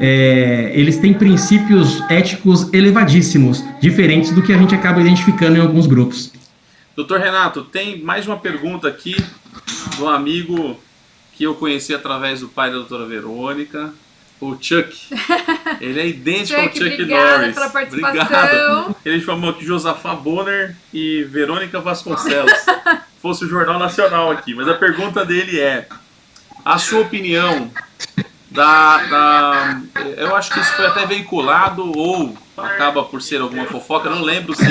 eles têm princípios éticos elevadíssimos, diferentes do que a gente acaba identificando em alguns grupos. Doutor Renato, tem mais uma pergunta aqui do amigo que eu conheci através do pai da doutora Verônica, o Chuck. Ele é idêntico ao Chuck obrigada Norris. pela participação. Obrigado. Ele chamou aqui Josafá Bonner e Verônica Vasconcelos. Fosse o Jornal Nacional aqui. Mas a pergunta dele é: a sua opinião eu acho que isso foi até veiculado ou acaba por ser alguma fofoca, não lembro se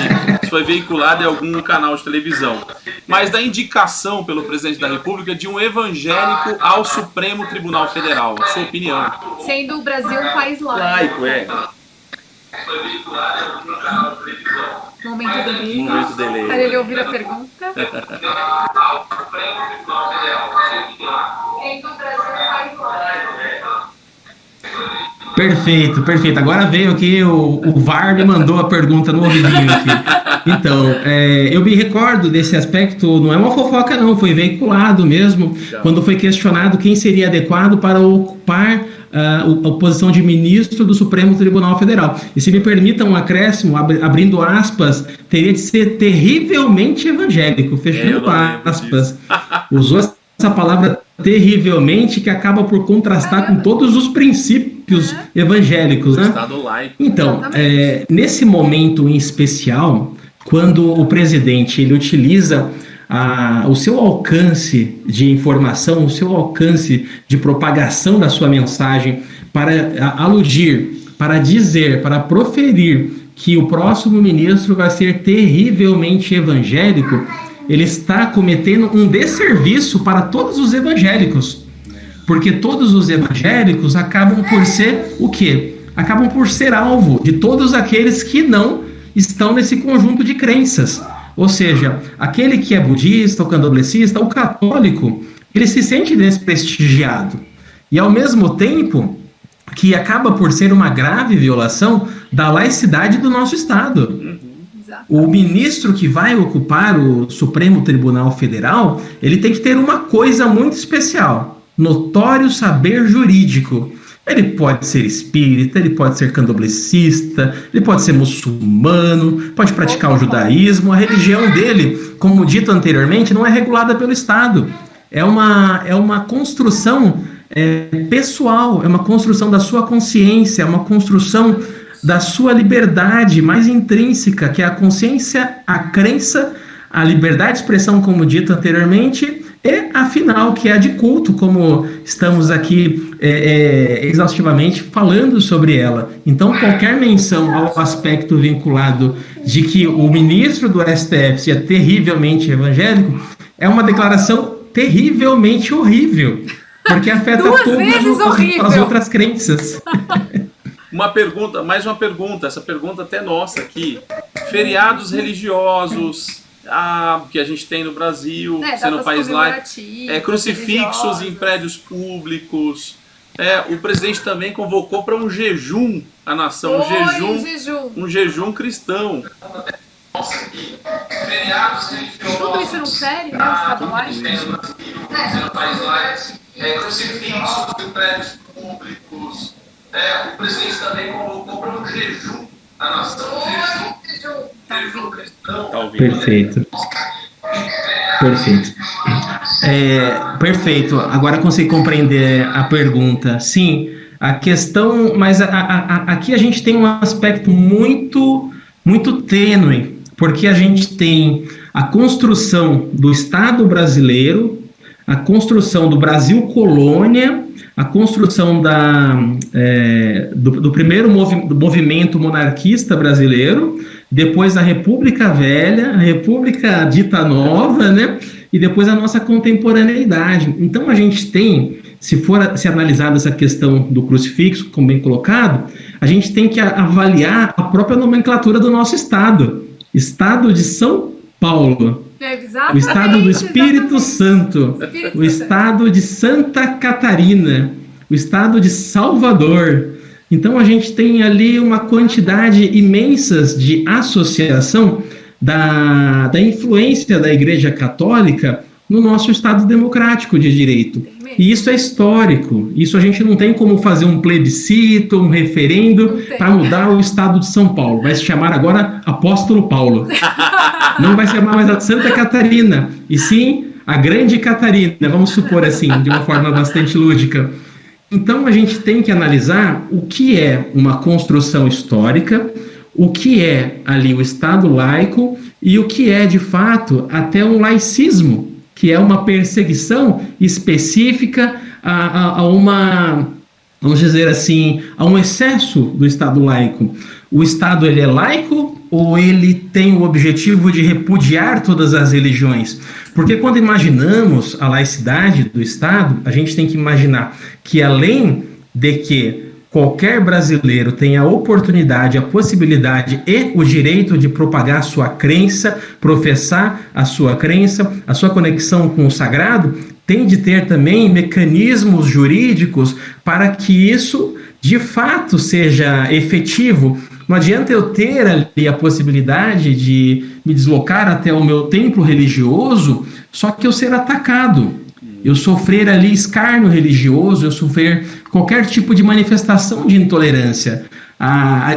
foi veiculado em algum canal de televisão, mas da indicação pelo presidente da República de um evangélico ao Supremo Tribunal Federal. A sua opinião? Sendo o Brasil um país Laico, é. Momento delay. Momento delay. Para ele ouvir a pergunta. Perfeito, perfeito. Agora veio aqui, o VAR me mandou a pergunta no ouvidinho aqui. Então, eu me recordo desse aspecto, não é uma fofoca não, foi veiculado mesmo, quando foi questionado quem seria adequado para ocupar a posição de ministro do Supremo Tribunal Federal. E se me permitam um acréscimo, abrindo aspas, teria de ser terrivelmente evangélico, fechando aspas. Usou essa palavra terrivelmente, que acaba por contrastar com todos os princípios evangélicos, né? Estado laico. Então, nesse momento em especial, quando o presidente ele utiliza o seu alcance de informação, o seu alcance de propagação da sua mensagem para aludir, para dizer, para proferir que o próximo ministro vai ser terrivelmente evangélico, ele está cometendo um desserviço para todos os evangélicos, porque todos os evangélicos acabam por ser o quê? Acabam por ser alvo de todos aqueles que não estão nesse conjunto de crenças. Ou seja, aquele que é budista, o candomblessista, o católico, ele se sente desprestigiado. E ao mesmo tempo que acaba por ser uma grave violação da laicidade do nosso Estado. O ministro que vai ocupar o Supremo Tribunal Federal, ele tem que ter uma coisa muito especial: notório saber jurídico. Ele pode ser espírita, ele pode ser candomblessista, ele pode ser muçulmano, pode praticar o judaísmo. A religião dele, como dito anteriormente, não é regulada pelo Estado. É uma construção pessoal, é uma construção da sua consciência, é uma construção da sua liberdade mais intrínseca, que é a consciência, a crença, a liberdade de expressão, como dito anteriormente, e afinal, que é a de culto, como estamos aqui exaustivamente falando sobre ela. Então, qualquer menção ao aspecto vinculado de que o ministro do STF é terrivelmente evangélico é uma declaração terrivelmente horrível, porque afeta todas as outras crenças. Mais uma pergunta, essa pergunta até nossa aqui. Feriados religiosos que a gente tem no Brasil, sendo um país laico, crucifixos em prédios públicos. O presidente também convocou para um jejum a nação, um jejum cristão. Tudo isso não fere, né? O Estado laico. Sendo um país laico, crucifixos em prédios públicos. O presidente também convocou para um jejum a nação, jejum cristão. Perfeito. Perfeito. Agora consegui compreender a pergunta. Sim, a questão, mas aqui a gente tem um aspecto muito, muito tênue, porque a gente tem a construção do Estado brasileiro, a construção do Brasil colônia, a construção do primeiro movimento monarquista brasileiro, depois a República Velha, a República Dita Nova, né? E depois a nossa contemporaneidade. Então a gente tem, se analisar essa questão do crucifixo, como bem colocado, a gente tem que avaliar a própria nomenclatura do nosso Estado. Estado de São Paulo. O Estado do Espírito Santo, o Estado de Santa Catarina, o Estado de Salvador. Então a gente tem ali uma quantidade imensa de associação da influência da Igreja Católica no nosso Estado democrático de direito. E isso é histórico, isso a gente não tem como fazer um plebiscito, um referendo para mudar o Estado de São Paulo. Vai se chamar agora Apóstolo Paulo. Não vai se chamar mais a Santa Catarina, e sim a grande Catarina, vamos supor assim, de uma forma bastante lúdica. Então, a gente tem que analisar o que é uma construção histórica, o que é ali o Estado laico e o que é, de fato, até um laicismo, que é uma perseguição específica a uma, vamos dizer assim, a um excesso do Estado laico. O Estado, ele é laico ou ele tem o objetivo de repudiar todas as religiões? Porque quando imaginamos a laicidade do Estado, a gente tem que imaginar que, além de que qualquer brasileiro tem a oportunidade, a possibilidade e o direito de propagar a sua crença, professar a sua crença, a sua conexão com o sagrado, tem de ter também mecanismos jurídicos para que isso, de fato, seja efetivo. Não adianta eu ter ali a possibilidade de me deslocar até o meu templo religioso, só que eu ser atacado, eu sofrer ali escárnio religioso, eu sofrer qualquer tipo de manifestação de intolerância.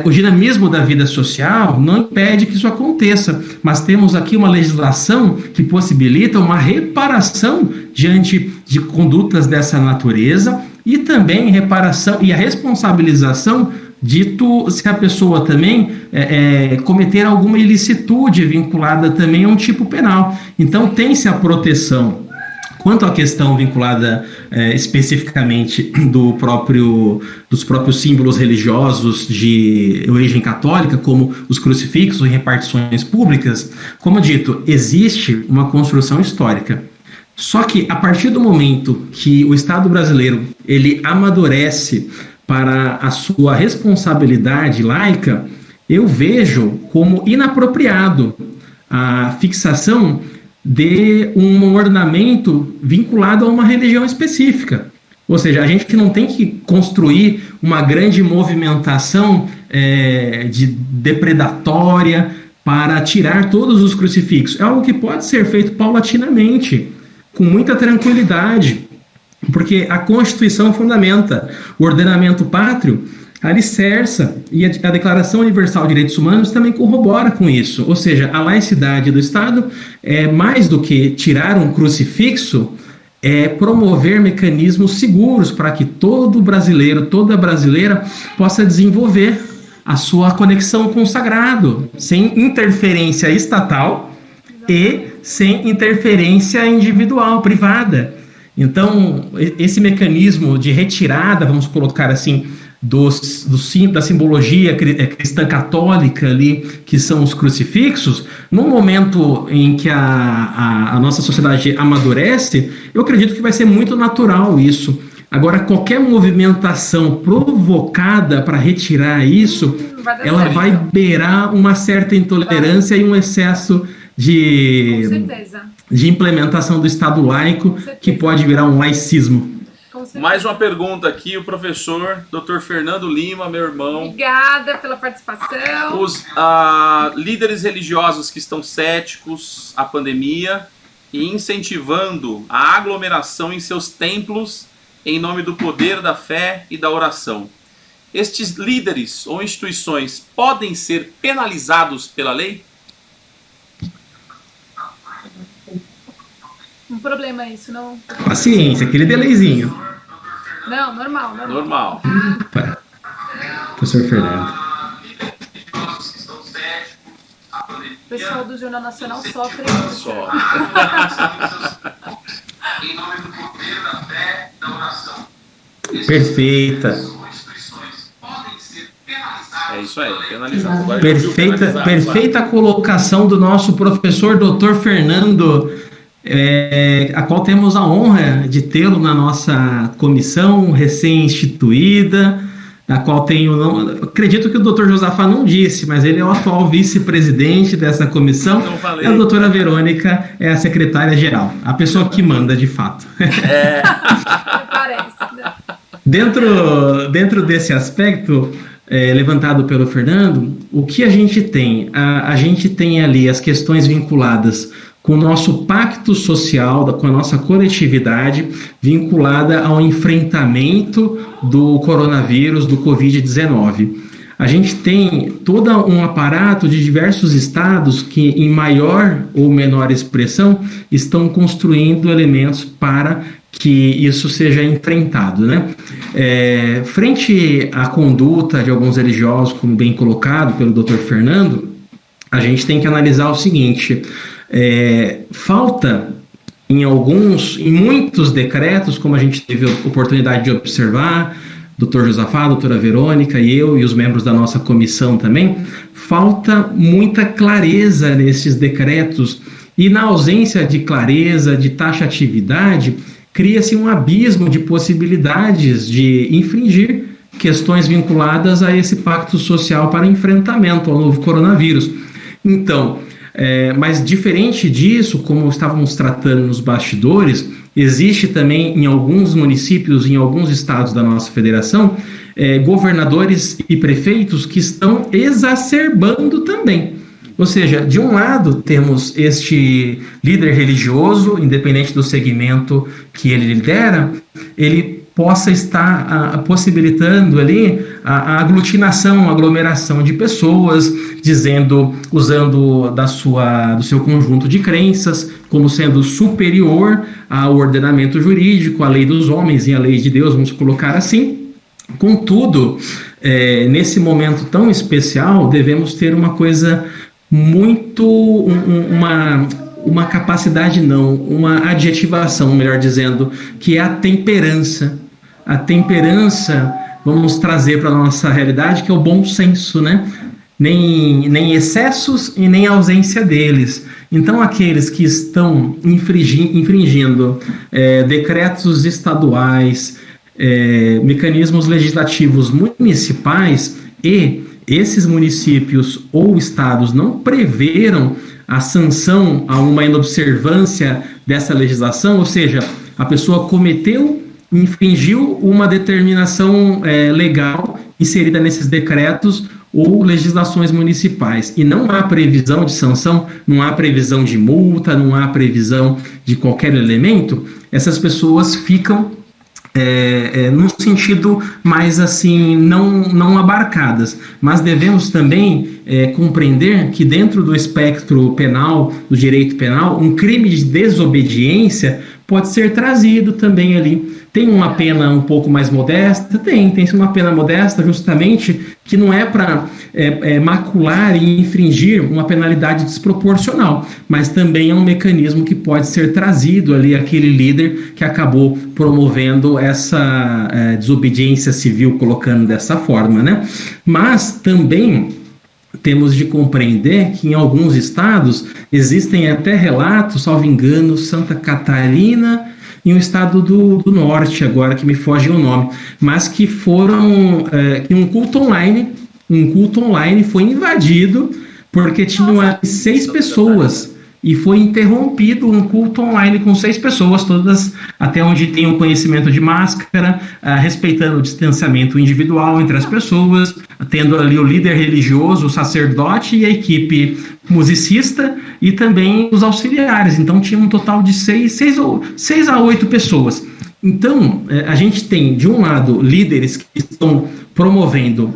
O dinamismo da vida social não impede que isso aconteça, mas temos aqui uma legislação que possibilita uma reparação diante de condutas dessa natureza e também reparação e a responsabilização dito se a pessoa também cometer alguma ilicitude vinculada também a um tipo penal. Então tem-se a proteção. Quanto à questão vinculada especificamente dos próprios símbolos religiosos de origem católica, como os crucifixos em repartições públicas, como dito, existe uma construção histórica. Só que a partir do momento que o Estado brasileiro ele amadurece para a sua responsabilidade laica, eu vejo como inapropriado a fixação de um ornamento vinculado a uma religião específica. Ou seja, a gente não tem que construir uma grande movimentação depredatória para tirar todos os crucifixos. É algo que pode ser feito paulatinamente, com muita tranquilidade, porque a Constituição fundamenta o ordenamento pátrio, alicerça, e a Declaração Universal de Direitos Humanos também corrobora com isso. Ou seja, a laicidade do Estado é mais do que tirar um crucifixo, é promover mecanismos seguros para que todo brasileiro, toda brasileira possa desenvolver a sua conexão com o sagrado, sem interferência estatal e sem interferência individual, privada. Então, esse mecanismo de retirada, vamos colocar assim, da simbologia cristã católica ali, que são os crucifixos, no momento em que a nossa sociedade amadurece, eu acredito que vai ser muito natural isso. Agora, qualquer movimentação provocada para retirar isso, ela vai beirar uma certa intolerância e um excesso de implementação do Estado laico, que pode virar um laicismo. Mais uma pergunta aqui, o professor Dr. Fernando Lima, meu irmão. Obrigada pela participação. Os líderes religiosos que estão céticos à pandemia e incentivando a aglomeração em seus templos em nome do poder da fé e da oração. Estes líderes ou instituições podem ser penalizados pela lei? Um problema isso, não? Paciência, aquele delayzinho. Não, normal. Professor Fernando. O pessoal do Jornal Nacional sofre. Em nome do poder da fé e da oração. Perfeita. É isso aí, penalizado. Perfeita colocação do nosso professor Dr. Fernando, a qual temos a honra de tê-lo na nossa comissão recém-instituída, a qual acredito que o Dr. Josafá não disse, mas ele é o atual vice-presidente dessa comissão, e a doutora Verônica é a secretária-geral, a pessoa que manda de fato. Parece, né? Dentro desse aspecto levantado pelo Fernando, o que a gente tem? A gente tem ali as questões vinculadas com o nosso pacto social, com a nossa coletividade, vinculada ao enfrentamento do coronavírus, do Covid-19. a gente tem todo um aparato de diversos estados que, em maior ou menor expressão, estão construindo elementos para que isso seja enfrentado, né? Frente à conduta de alguns religiosos, como bem colocado pelo Dr. Fernando, a gente tem que analisar o seguinte: falta em muitos decretos, como a gente teve a oportunidade de observar, Dr. Josafá, doutora Verônica e eu e os membros da nossa comissão também, falta muita clareza nesses decretos, e na ausência de clareza, de taxatividade, cria-se um abismo de possibilidades de infringir questões vinculadas a esse pacto social para enfrentamento ao novo coronavírus. Então, mas diferente disso, como estávamos tratando nos bastidores, existe também em alguns municípios, em alguns estados da nossa federação, governadores e prefeitos que estão exacerbando também. Ou seja, de um lado temos este líder religioso, independente do segmento que ele lidera, ele possa estar possibilitando ali a aglutinação, a aglomeração de pessoas, usando do seu conjunto de crenças como sendo superior ao ordenamento jurídico, à lei dos homens e à lei de Deus, vamos colocar assim. Contudo, nesse momento tão especial, devemos ter uma coisa uma capacidade uma adjetivação, melhor dizendo, que é a temperança. A temperança, vamos trazer para a nossa realidade, que é o bom senso, né? Nem excessos e nem ausência deles. Então, aqueles que estão infringindo decretos estaduais, mecanismos legislativos municipais, e esses municípios ou estados não preveram a sanção a uma inobservância dessa legislação, ou seja, a pessoa infringiu uma determinação legal inserida nesses decretos ou legislações municipais, e não há previsão de sanção, não há previsão de multa, não há previsão de qualquer elemento, essas pessoas ficam num sentido mais assim, não abarcadas, mas devemos também compreender que dentro do espectro penal, do direito penal, um crime de desobediência pode ser trazido também ali. Tem uma pena um pouco mais modesta? Tem uma pena modesta justamente que não é para macular e infringir uma penalidade desproporcional, mas também é um mecanismo que pode ser trazido ali àquele líder que acabou promovendo essa desobediência civil, colocando dessa forma, né? Mas também temos de compreender que em alguns estados existem até relatos, salvo engano, Santa Catarina e um estado do norte, agora que me foge o nome, mas que foram um culto online foi invadido porque tinham 6 pessoas e foi interrompido um culto online com 6 pessoas, todas até onde tem o conhecimento de máscara, respeitando o distanciamento individual entre as pessoas, tendo ali o líder religioso, o sacerdote e a equipe musicista e também os auxiliares. Então tinha um total de 6 a 8 pessoas. Então a gente tem, de um lado, líderes que estão promovendo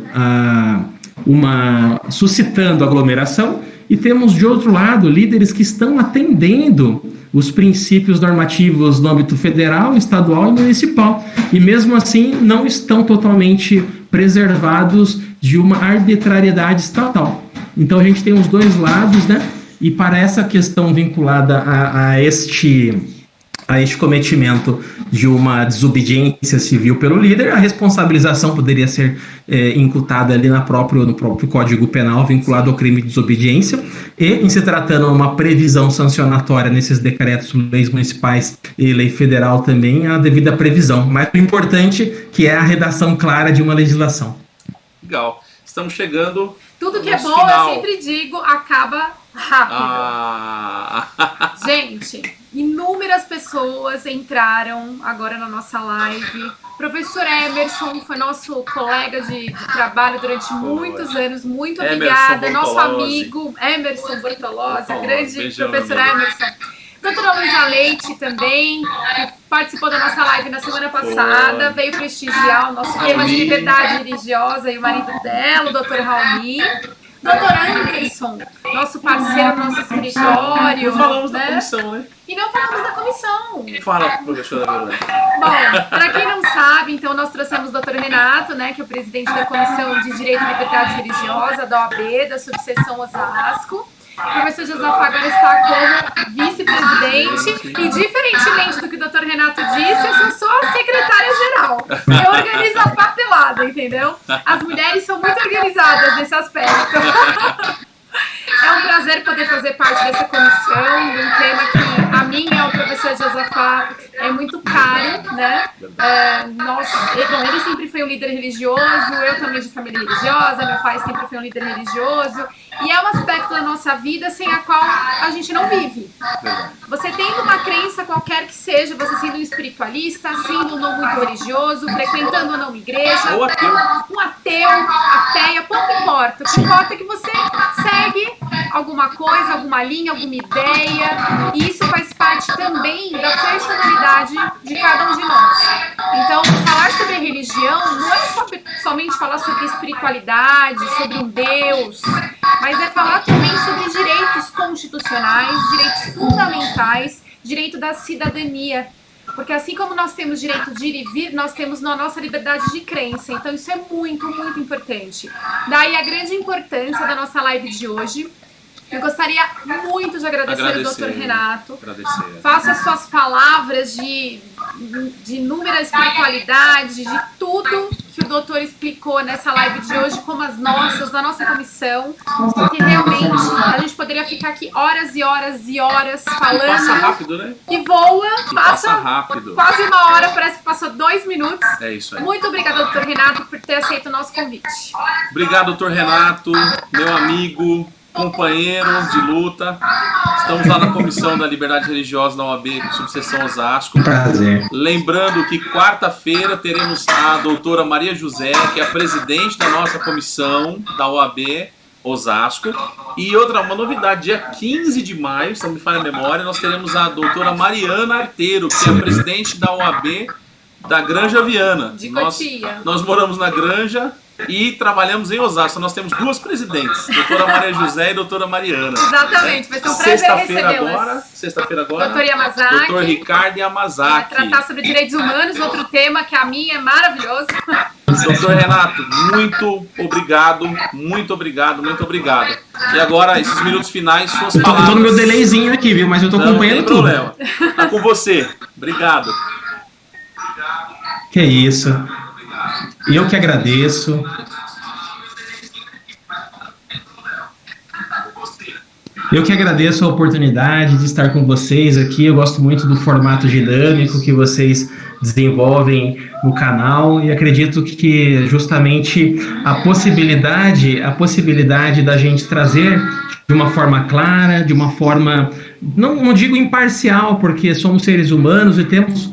suscitando aglomeração, e temos, de outro lado, líderes que estão atendendo os princípios normativos no âmbito federal, estadual e municipal, e mesmo assim não estão totalmente preservados de uma arbitrariedade estatal. Então a gente tem os dois lados, né? E para essa questão vinculada a este cometimento de uma desobediência civil pelo líder, a responsabilização poderia ser imputada ali no próprio Código Penal, vinculado ao crime de desobediência, e em se tratando de uma previsão sancionatória nesses decretos, leis municipais e lei federal também, a devida previsão. Mas o importante que é a redação clara de uma legislação. Legal. Estamos chegando. Tudo que é bom, final. Eu sempre digo, acaba rápido. Gente, inúmeras pessoas entraram agora na nossa live. Professor Emerson foi nosso colega de trabalho durante muitos anos. Muito obrigada. Nosso amigo Emerson Bortolozzi, grande professor Emerson. Doutora Luísa Leite também, participou da nossa live na semana passada, veio prestigiar o nosso tema de liberdade religiosa e o marido dela, o Dr. Raoni. Doutor Anderson, nosso parceiro no nosso escritório. Não falamos né? da comissão, né? E não falamos da comissão. Fala, professora Verônica. Bom, para quem não sabe, então nós trouxemos o Dr. Renato, né, que é o presidente da Comissão de Direito e Liberdade Religiosa da OAB, da subseção Osasco. O professor Josafá agora está como vice-presidente e, diferentemente do que o Dr. Renato disse, eu sou só a secretária-geral. Eu organizo a papelada, entendeu? As mulheres são muito organizadas nesse aspecto. É um prazer poder fazer parte dessa comissão, de um tema que a mim e ao professor Josafá é muito caro, né? Ele sempre foi um líder religioso, eu também de família religiosa, meu pai sempre foi um líder religioso, e é um aspecto da nossa vida sem a qual a gente não vive. Você tendo uma crença qualquer que seja, você sendo um espiritualista, sendo não muito religioso, frequentando ou não igreja, Ou ateu. um ateu, ateia, pouco importa. O que importa é que você segue alguma coisa, alguma linha, alguma ideia, e isso faz parte também da personalidade de cada um de nós. Então, falar sobre religião não é somente falar sobre espiritualidade, sobre um Deus, mas é falar também sobre direitos constitucionais, direitos fundamentais, direito da cidadania. Porque assim como nós temos direito de ir e vir, nós temos a nossa liberdade de crença. Então isso é muito, muito importante. Daí a grande importância da nossa live de hoje. Eu gostaria muito de agradecer ao Dr. Renato. Faça suas palavras de inúmera espiritualidade, de tudo que o doutor explicou nessa live de hoje, como as nossas, da nossa comissão, porque realmente a gente poderia ficar aqui horas e horas e horas falando. Passa rápido, né? E voa, passa rápido. Quase uma hora, parece que passou 2 minutos. É isso aí. Muito obrigada, doutor Renato, por ter aceito o nosso convite. Obrigado, doutor Renato, meu amigo, companheiro de luta. Estamos lá na Comissão da Liberdade Religiosa da OAB, subseção Osasco. Prazer. Lembrando que quarta-feira teremos a doutora Maria José, que é a presidente da nossa comissão da OAB Osasco. E uma novidade, dia 15 de maio, se não me falha a memória, nós teremos a doutora Mariana Arteiro, que é a presidente da OAB da Granja Viana. De Cotia. Nós moramos na Granja e trabalhamos em Osasco. Nós temos 2 presidentes, doutora Maria José e doutora Mariana. Exatamente, vai ser um prazer recebê-las. Sexta-feira agora, doutor Yamazaki. doutor Ricardo Yamazaki. Vai tratar sobre direitos humanos, outro tema que a minha é maravilhoso. Doutor Renato, muito obrigado, muito obrigado, muito obrigado. E agora, esses minutos finais, suas palavras. Eu tô no meu delayzinho aqui, viu? Mas eu tô acompanhando tudo. Não tem problema. Tá com você. Obrigado. Que isso. Eu que agradeço. Eu que agradeço a oportunidade de estar com vocês aqui. Eu gosto muito do formato dinâmico que vocês desenvolvem no canal e acredito que justamente a possibilidade da gente trazer de uma forma clara, de uma forma, não digo imparcial, porque somos seres humanos e temos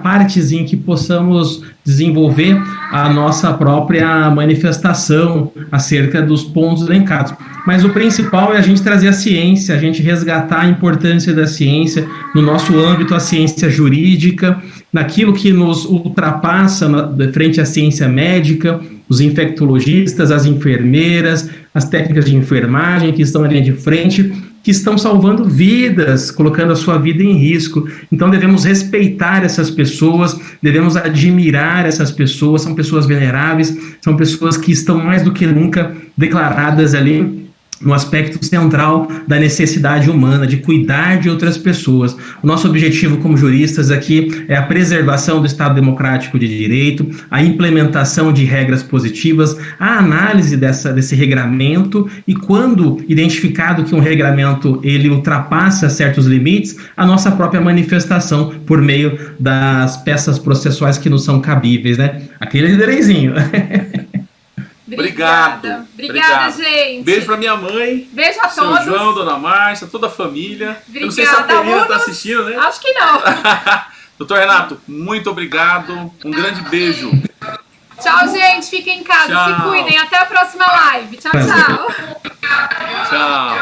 partes em que possamos desenvolver a nossa própria manifestação acerca dos pontos elencados. Mas o principal é a gente trazer a ciência, a gente resgatar a importância da ciência no nosso âmbito, a ciência jurídica, naquilo que nos ultrapassa frente à ciência médica, os infectologistas, as enfermeiras, as técnicas de enfermagem que estão ali de frente, que estão salvando vidas, colocando a sua vida em risco. Então devemos respeitar essas pessoas, devemos admirar essas pessoas, são pessoas veneráveis, são pessoas que estão mais do que nunca declaradas ali no aspecto central da necessidade humana, de cuidar de outras pessoas. O nosso objetivo como juristas aqui é a preservação do Estado Democrático de Direito, a implementação de regras positivas, a análise desse regramento e quando identificado que um regramento ele ultrapassa certos limites, a nossa própria manifestação por meio das peças processuais que nos são cabíveis, né? Aquele delayzinho. Obrigado. Obrigada, gente. Beijo pra minha mãe. Beijo a todos. Seu João, Dona Márcia, toda a família. Obrigada. Eu não sei se a Terina está assistindo, né? Acho que não. Doutor Renato, muito obrigado. Um grande beijo. Tchau, gente. Fiquem em casa. Tchau. Se cuidem. Até a próxima live. Tchau, tchau. Tchau.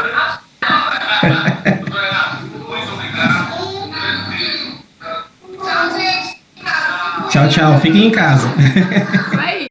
Tchau, tchau. Fiquem em casa. Isso aí.